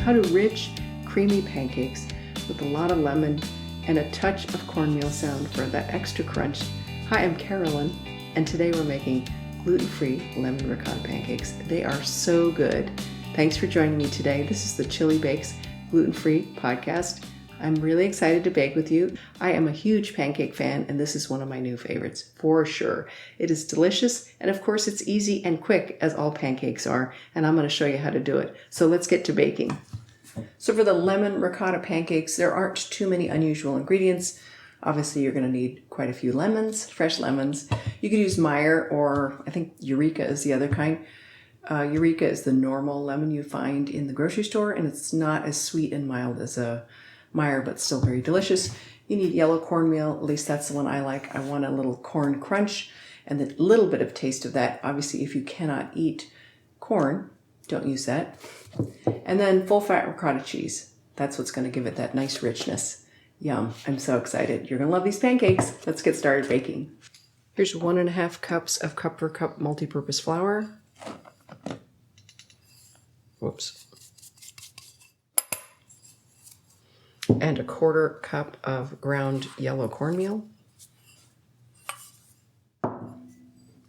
how to rich, creamy pancakes with a lot of lemon and a touch of cornmeal sound for that extra crunch. Hi, I'm Carolyn, and today we're making gluten-free lemon ricotta pancakes. They are so good. Thanks for joining me today. This is the Chili Bakes Gluten-Free podcast. I'm really excited to bake with you. I am a huge pancake fan, and this is one of my new favorites, for sure. It is delicious, and of course it's easy and quick, as all pancakes are, and I'm going to show you how to do it. So let's get to baking. So for the lemon ricotta pancakes, there aren't too many unusual ingredients. Obviously, you're going to need quite a few lemons, fresh lemons. You could use Meyer, or I think Eureka is the other kind. Eureka is the normal lemon you find in the grocery store, and it's not as sweet and mild as a Meyer, but still very delicious. You need yellow cornmeal, at least that's the one I like. I want a little corn crunch and a little bit of taste of that. Obviously, if you cannot eat corn, don't use that. And then full fat ricotta cheese. That's what's going to give it that nice richness. Yum, I'm so excited. You're going to love these pancakes. Let's get started baking. Here's 1.5 cups of cup-per-cup multi-purpose flour. Whoops. And 1/4 cup of ground yellow cornmeal,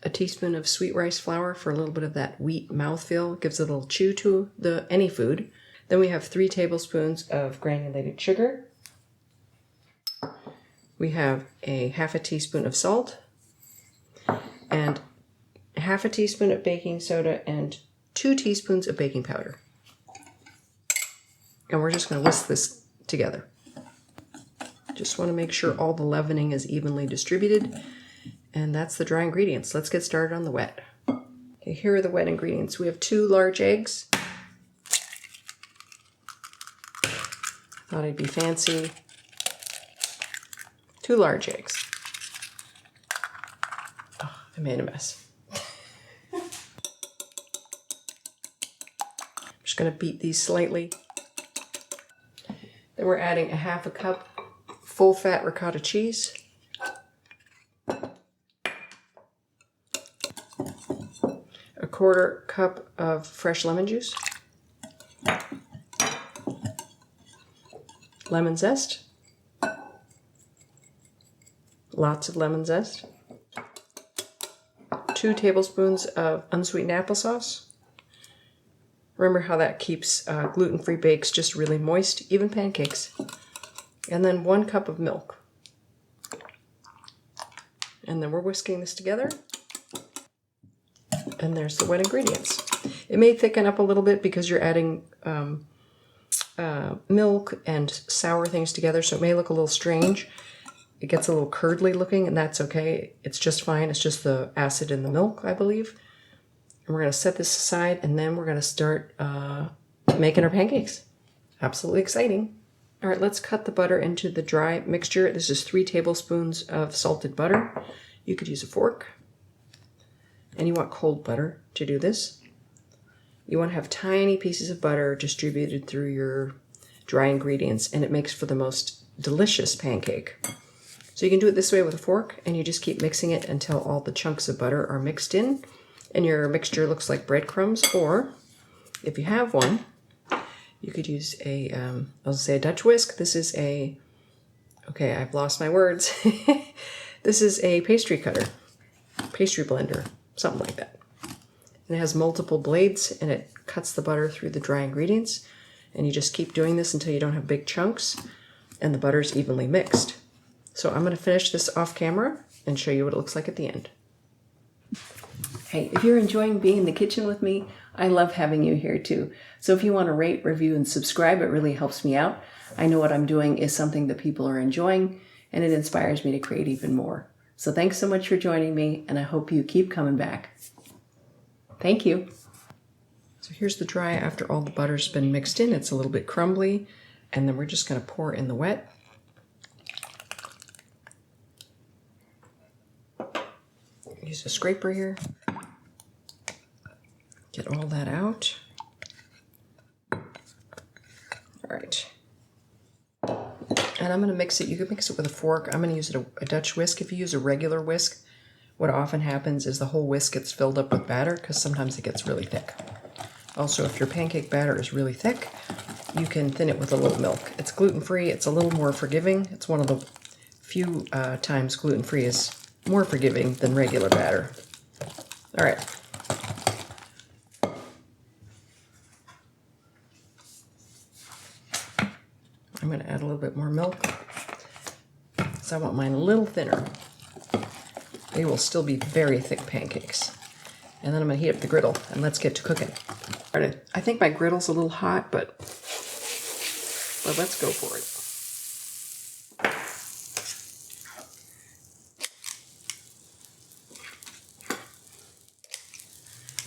a teaspoon of sweet rice flour for a little bit of that wheat mouthfeel, gives a little chew to any food. Then we have 3 tablespoons of granulated sugar. We have a 1/2 teaspoon of salt and 1/2 teaspoon of baking soda and 2 teaspoons of baking powder. And we're just going to whisk this together. Just want to make sure all the leavening is evenly distributed, and that's the dry ingredients. Let's get started on the wet. Okay, here are the wet ingredients. We have 2 large eggs. Thought I'd be fancy. 2 large eggs. Oh, I made a mess. I'm just going to beat these slightly. Then we're adding a 1/2 cup full fat ricotta cheese. A 1/4 cup of fresh lemon juice. Lemon zest. Lots of lemon zest. 2 tablespoons of unsweetened applesauce. Remember how that keeps gluten-free bakes just really moist, even pancakes. And then 1 cup of milk. And then we're whisking this together. And there's the wet ingredients. It may thicken up a little bit because you're adding milk and sour things together, so it may look a little strange. It gets a little curdly looking, and that's okay. It's just fine. It's just the acid in the milk, I believe. And we're going to set this aside, and then we're going to start making our pancakes. Absolutely exciting. All right, let's cut the butter into the dry mixture. This is 3 tablespoons of salted butter. You could use a fork. And you want cold butter to do this. You want to have tiny pieces of butter distributed through your dry ingredients, and it makes for the most delicious pancake. So you can do it this way with a fork, and you just keep mixing it until all the chunks of butter are mixed in and your mixture looks like breadcrumbs. Or if you have one, you could use I'll say a Dutch whisk. This is okay, I've lost my words. This is a pastry cutter, pastry blender, something like that. And it has multiple blades, and it cuts the butter through the dry ingredients. And you just keep doing this until you don't have big chunks and the butter's evenly mixed. So I'm going to finish this off camera and show you what it looks like at the end. Hey, if you're enjoying being in the kitchen with me, I love having you here too. So if you want to rate, review, and subscribe, it really helps me out. I know what I'm doing is something that people are enjoying, and it inspires me to create even more. So thanks so much for joining me, and I hope you keep coming back. Thank you. So here's the dry after all the butter's been mixed in. It's a little bit crumbly, and then we're just going to pour in the wet. Use a scraper here. Get all that out. All right. And I'm going to mix it. You can mix it with a fork. I'm going to use a Dutch whisk. If you use a regular whisk, what often happens is the whole whisk gets filled up with batter because sometimes it gets really thick. Also, if your pancake batter is really thick, you can thin it with a little milk. It's gluten-free. It's a little more forgiving. It's one of the few times gluten-free is more forgiving than regular batter. All right. I'm going to add a little bit more milk. So I want mine a little thinner. They will still be very thick pancakes. And then I'm going to heat up the griddle, and let's get to cooking. All right, I think my griddle's a little hot, but let's go for it.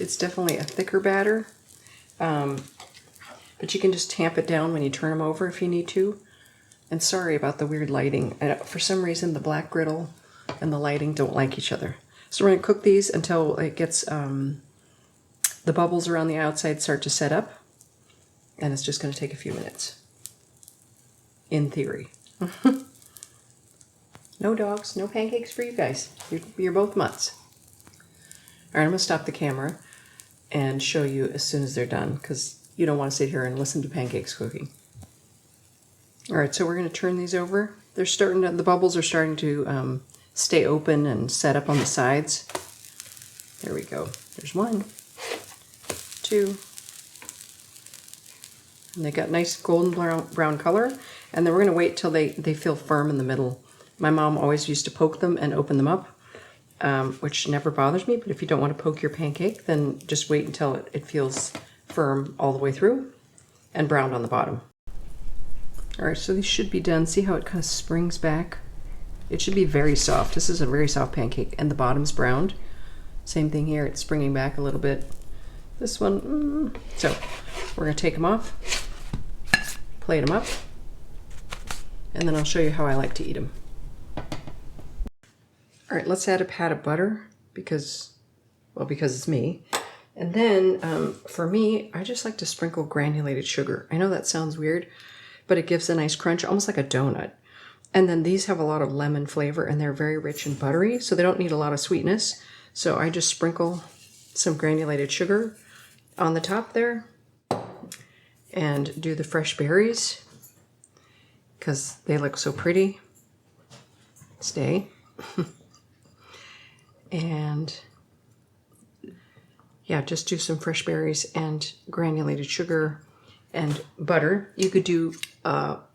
It's definitely a thicker batter, but you can just tamp it down when you turn them over if you need to. And sorry about the weird lighting. For some reason, the black griddle and the lighting don't like each other. So we're going to cook these until it gets, the bubbles around the outside start to set up. And it's just going to take a few minutes. In theory. No dogs, no pancakes for you guys. You're both mutts. All right, I'm going to stop the camera and show you as soon as they're done, because you don't want to sit here and listen to pancakes cooking. All right, so we're going to turn these over. They're starting to, the bubbles are starting to stay open and set up on the sides. There we go. There's one, two, and they got nice golden brown color. And then we're going to wait till they feel firm in the middle. My mom always used to poke them and open them up, which never bothers me. But if you don't want to poke your pancake, then just wait until it feels firm all the way through and browned on the bottom. All right, so these should be done. See how it kind of springs back? It should be very soft. This is a very soft pancake, and the bottom's browned. Same thing here, it's springing back a little bit. This one, so we're gonna take them off, plate them up, and then I'll show you how I like to eat them. All right, let's add a pat of butter because it's me. And then for me, I just like to sprinkle granulated sugar. I know that sounds weird, but it gives a nice crunch, almost like a donut. And then these have a lot of lemon flavor, and they're very rich and buttery, so they don't need a lot of sweetness. So I just sprinkle some granulated sugar on the top there and do the fresh berries because they look so pretty. Stay. And yeah, just do some fresh berries and granulated sugar and butter. You could do,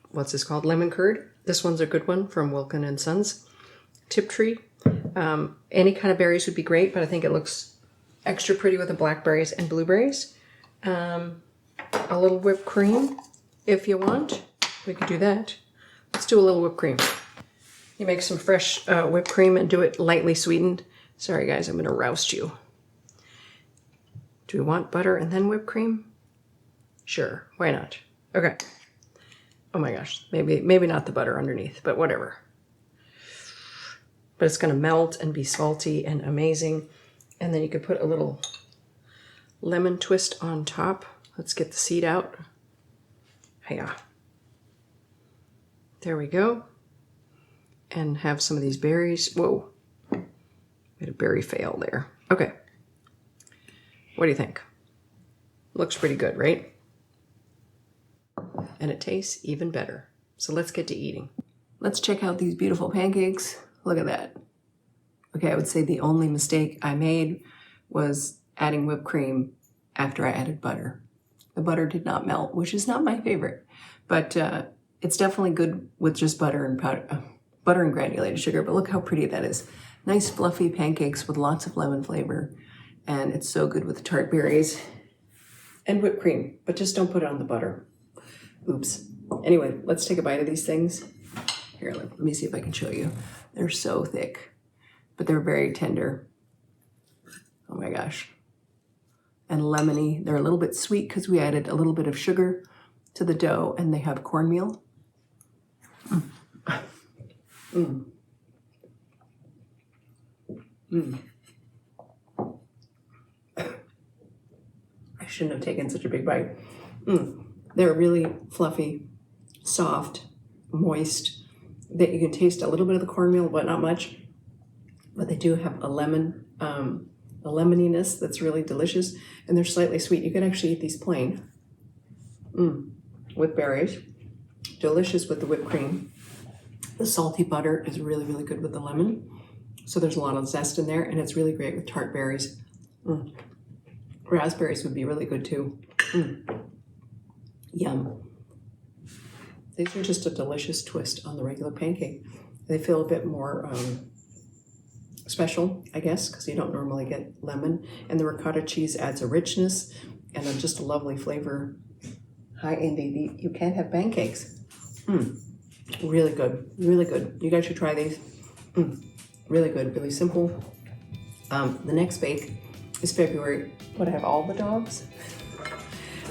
what's this called? Lemon curd. This one's a good one from Wilkin & Sons. Tiptree. Any kind of berries would be great, but I think it looks extra pretty with the blackberries and blueberries. A little whipped cream, if you want. We could do that. Let's do a little whipped cream. You make some fresh whipped cream and do it lightly sweetened. Sorry guys, I'm gonna roust you. Do we want butter and then whipped cream? Sure, why not? Okay. Oh my gosh, maybe not the butter underneath, but whatever. But it's gonna melt and be salty and amazing. And then you could put a little lemon twist on top. Let's get the seed out. Hiya. There we go. And have some of these berries. Whoa, we had a berry fail there. Okay. What do you think? Looks pretty good, right? And it tastes even better. So let's get to eating. Let's check out these beautiful pancakes. Look at that. Okay, I would say the only mistake I made was adding whipped cream after I added butter. The butter did not melt, which is not my favorite, but it's definitely good with just butter and butter and granulated sugar. But look how pretty that is. Nice fluffy pancakes with lots of lemon flavor, and it's so good with the tart berries and whipped cream, but just don't put it on the butter. Oops. Anyway, let's take a bite of these things. Here, let me see if I can show you. They're so thick, but they're very tender. Oh my gosh. And lemony. They're a little bit sweet because we added a little bit of sugar to the dough, and they have cornmeal. I shouldn't have taken such a big bite. They're really fluffy, soft, moist. That you can taste a little bit of the cornmeal, but not much. But they do have a lemon, a lemoniness that's really delicious, and they're slightly sweet. You could actually eat these plain. with berries. Delicious with the whipped cream. The salty butter is really, really good with the lemon. So there's a lot of zest in there, and it's really great with tart berries. Raspberries would be really good too. Yum. These are just a delicious twist on the regular pancake. They feel a bit more special, I guess, because you don't normally get lemon. And the ricotta cheese adds a richness and just a lovely flavor. Hi, Andy. You can't have pancakes. Really good. Really good. You guys should try these. Really good. Really simple. The next bake is February. What, I have all the dogs?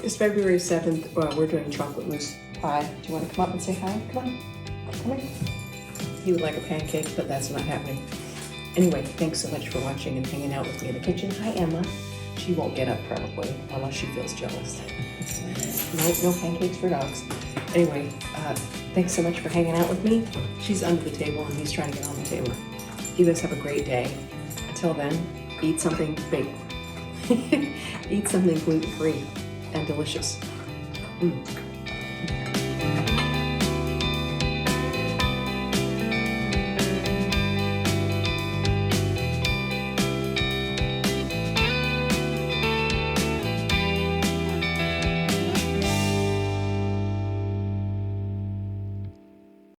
It's February 7th. We're doing chocolate mousse pie. Do you want to come up and say hi? Come on. Come here. He would like a pancake, but that's not happening. Anyway, thanks so much for watching and hanging out with me in the kitchen. Hi, Emma. She won't get up probably, unless she feels jealous. No pancakes for dogs. Anyway, thanks so much for hanging out with me. She's under the table and he's trying to get on the table. You guys have a great day. Until then, eat something big. Eat something gluten-free and delicious.